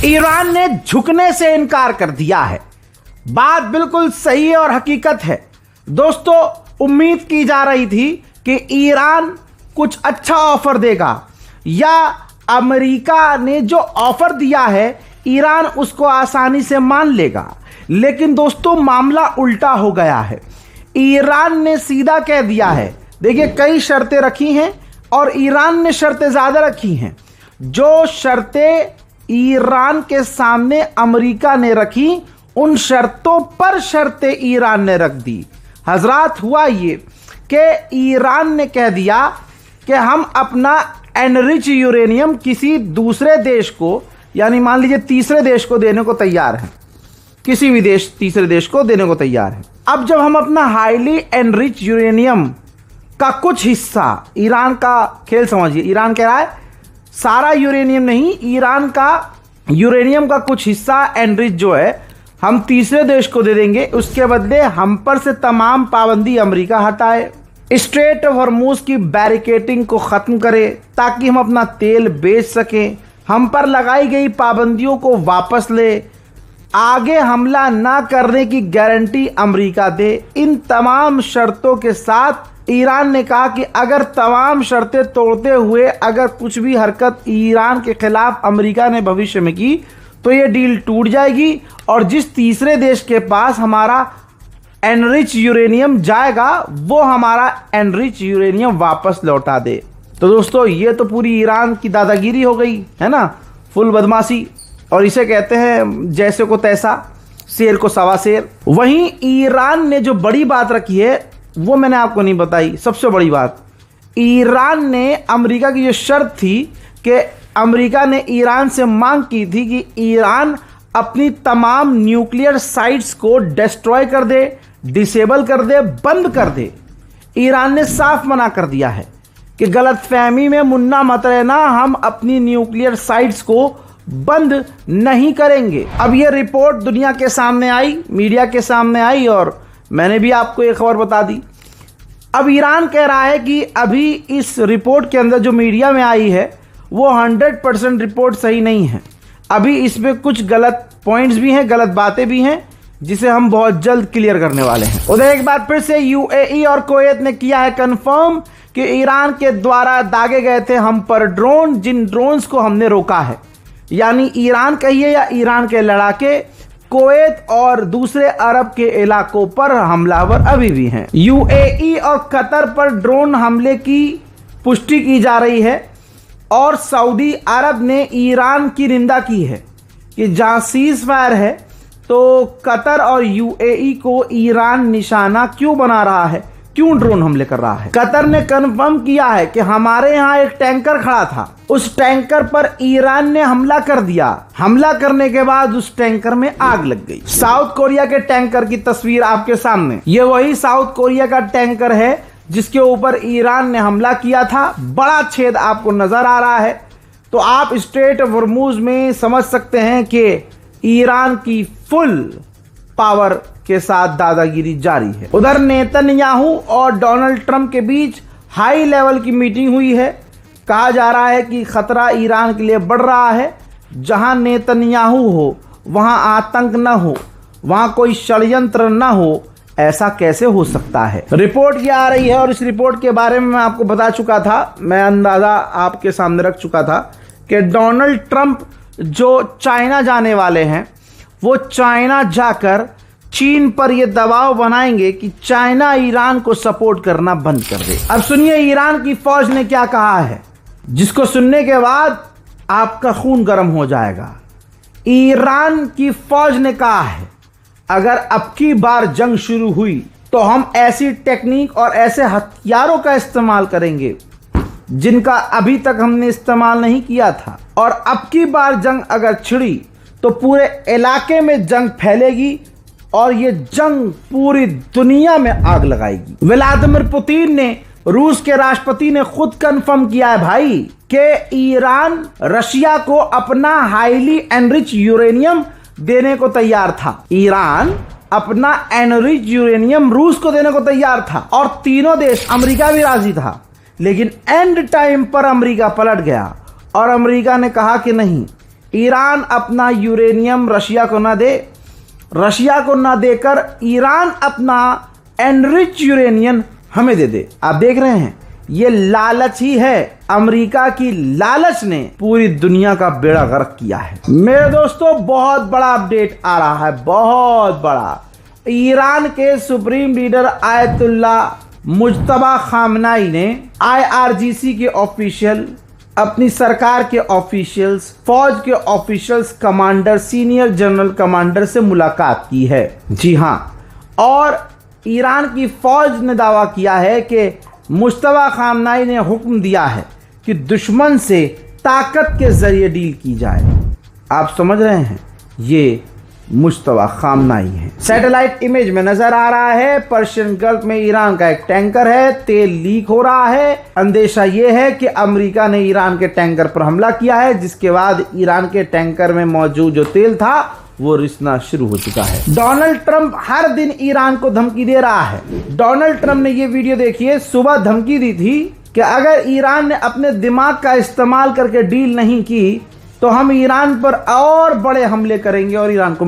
Iran ने झुकने से इनकार कर दिया है। बात बिल्कुल सही है और हकीकत है। दोस्तों, उम्मीद की जा रही थी कि ईरान कुछ अच्छा ऑफर देगा या अमेरिका ने जो ऑफर दिया है ईरान उसको आसानी से मान लेगा, लेकिन दोस्तों मामला उल्टा हो गया है। ईरान ने सीधा कह दिया है, देखिए कई शर्तें रखी हैं और ईरान ने शर्तें ज़्यादा रखी हैं। जो शर्तें ईरान के सामने अमेरिका ने रखी उन शर्तों पर शर्तें ईरान ने रख दी। हजरात, हुआ ये कि ईरान ने कह दिया कि हम अपना एनरिच यूरेनियम किसी दूसरे देश को, यानी मान लीजिए तीसरे देश को देने को तैयार हैं। किसी भी देश तीसरे देश को देने को तैयार है। अब जब हम अपना हाईली एनरिच यूरेनियम का कुछ हिस्सा, ईरान का खेल समझिए, ईरान कह रहा है सारा यूरेनियम नहीं, ईरान का यूरेनियम का कुछ हिस्सा एनरिच जो है हम तीसरे देश को दे देंगे, उसके बदले हम पर से तमाम पाबंदी अमेरिका हटाए, स्ट्रेट ऑफ हॉर्मुज की बैरिकेडिंग को ख़त्म करे ताकि हम अपना तेल बेच सकें, हम पर लगाई गई पाबंदियों को वापस ले, आगे हमला ना करने की गारंटी अमेरिका दे। इन तमाम शर्तों के साथ ईरान ने कहा कि अगर तमाम शर्तें तोड़ते हुए अगर कुछ भी हरकत ईरान के खिलाफ अमेरिका ने भविष्य में की तो ये डील टूट जाएगी और जिस तीसरे देश के पास हमारा एनरिच यूरेनियम जाएगा वो हमारा एनरिच यूरेनियम वापस लौटा दे। तो दोस्तों, ये तो पूरी ईरान की दादागिरी हो गई है ना, फुल बदमाशी। और इसे कहते हैं जैसे को तैसा, शेर को सवा शेर। वहीं ईरान ने जो बड़ी बात रखी है वो मैंने आपको नहीं बताई। सबसे बड़ी बात, ईरान ने अमेरिका की जो शर्त थी कि अमेरिका ने ईरान से मांग की थी कि ईरान अपनी तमाम न्यूक्लियर साइट्स को डिस्ट्रॉय कर दे, डिसेबल कर दे, बंद कर दे। ईरान ने साफ मना कर दिया है कि गलतफहमी में मुन्ना मत रहना, हम अपनी न्यूक्लियर साइट्स को बंद नहीं करेंगे। अब यह रिपोर्ट दुनिया के सामने आई, मीडिया के सामने आई और मैंने भी आपको एक खबर बता दी। अब ईरान कह रहा है कि अभी इस रिपोर्ट के अंदर जो मीडिया में आई है वो 100% रिपोर्ट सही नहीं है। अभी इसमें कुछ गलत पॉइंट्स भी हैं, गलत बातें भी हैं, जिसे हम बहुत जल्द क्लियर करने वाले हैं। उधर एक बार फिर से यूएई और कुवैत ने किया है कंफर्म कि ईरान के द्वारा दागे गए थे हम पर ड्रोन, जिन ड्रोन्स को हमने रोका है। यानी ईरान कहिए या ईरान के लड़ाके कुवैत और दूसरे अरब के इलाकों पर हमलावर अभी भी हैं। यूएई और कतर पर ड्रोन हमले की पुष्टि की जा रही है और सऊदी अरब ने ईरान की निंदा की है कि जहां सीज फायर है तो कतर और यूएई को ईरान निशाना क्यों बना रहा है, क्यों ड्रोन हमले कर रहा है। कतर ने कंफर्म किया है कि हमारे यहाँ एक टैंकर खड़ा था, उस टैंकर पर ईरान ने हमला कर दिया। हमला करने के बाद उस टैंकर में आग लग गई। साउथ कोरिया के टैंकर की तस्वीर आपके सामने, ये वही साउथ कोरिया का टैंकर है जिसके ऊपर ईरान ने हमला किया था। बड़ा छेद आपको नजर आ रहा है। तो आप स्ट्रेट ऑफ हॉर्मुज में समझ सकते हैं कि ईरान की फुल पावर के साथ दादागिरी जारी है। उधर नेतन्याहू और डोनाल्ड ट्रंप के बीच हाई लेवल की मीटिंग हुई है। कहा जा रहा है कि खतरा ईरान के लिए बढ़ रहा है। जहां नेतन्याहू हो वहां आतंक न हो, वहां कोई षड्यंत्र न हो, ऐसा कैसे हो सकता है। रिपोर्ट ये आ रही है और इस रिपोर्ट के बारे में मैं आपको बता चुका था, मैं अंदाजा आपके सामने रख चुका था कि डोनाल्ड ट्रंप जो चाइना जाने वाले हैं वो चाइना जाकर चीन पर यह दबाव बनाएंगे कि चाइना ईरान को सपोर्ट करना बंद कर दे। अब सुनिए ईरान की फौज ने क्या कहा है, जिसको सुनने के बाद आपका खून गर्म हो जाएगा। ईरान की फौज ने कहा है अगर अब की बार जंग शुरू हुई तो हम ऐसी टेक्निक और ऐसे हथियारों का इस्तेमाल करेंगे जिनका अभी तक हमने इस्तेमाल नहीं किया था, और अब की बार जंग अगर छिड़ी तो पूरे इलाके में जंग फैलेगी और ये जंग पूरी दुनिया में आग लगाएगी। व्लादिमीर पुतिन ने, रूस के राष्ट्रपति ने खुद कंफर्म किया है भाई कि ईरान रशिया को अपना हाईली एनरिच यूरेनियम देने को तैयार था। ईरान अपना एनरिच यूरेनियम रूस को देने को तैयार था और तीनों देश, अमेरिका भी राजी था, लेकिन एंड टाइम पर अमेरिका पलट गया और अमेरिका ने कहा कि नहीं, ईरान अपना यूरेनियम रशिया को ना दे, रशिया को ना देकर ईरान अपना एनरिच यूरेनियम हमें दे दे। आप देख रहे हैं, ये लालच ही है। अमेरिका की लालच ने पूरी दुनिया का बेड़ा गर्क किया है। मेरे दोस्तों, बहुत बड़ा अपडेट आ रहा है, बहुत बड़ा। ईरान के supreme leader Ayatollah Mojtaba Khamenei ने IRGC के ऑफिशियल, अपनी सरकार के ऑफिशियल्स, फौज के officials, commander, senior general commander से मुलाकात की है। जी हां, और ईरान की फौज ने दावा किया है कि मुज्तबा खामनाई ने हुक्म दिया है कि दुश्मन से ताकत के जरिए डील की जाए। आप समझ रहे हैं, ये मुज्तबा खामनाई है। सैटेलाइट इमेज में नजर आ रहा है, पर्शियन गल्फ में ईरान का एक टैंकर है, तेल लीक हो रहा है। अंदेशा यह है कि अमेरिका ने ईरान के टैंकर पर हमला किया है, जिसके बाद ईरान के टैंकर में मौजूद जो तेल था वो रिसना शुरू हो चुका है। डोनाल्ड ट्रंप हर दिन ईरान को धमकी दे रहा है। डोनाल्ड ट्रंप ने ये वीडियो देखिए, सुबह धमकी दी थी कि अगर ईरान ने अपने दिमाग का इस्तेमाल करके डील नहीं की तो हम ईरान पर और बड़े हमले करेंगे और ईरान को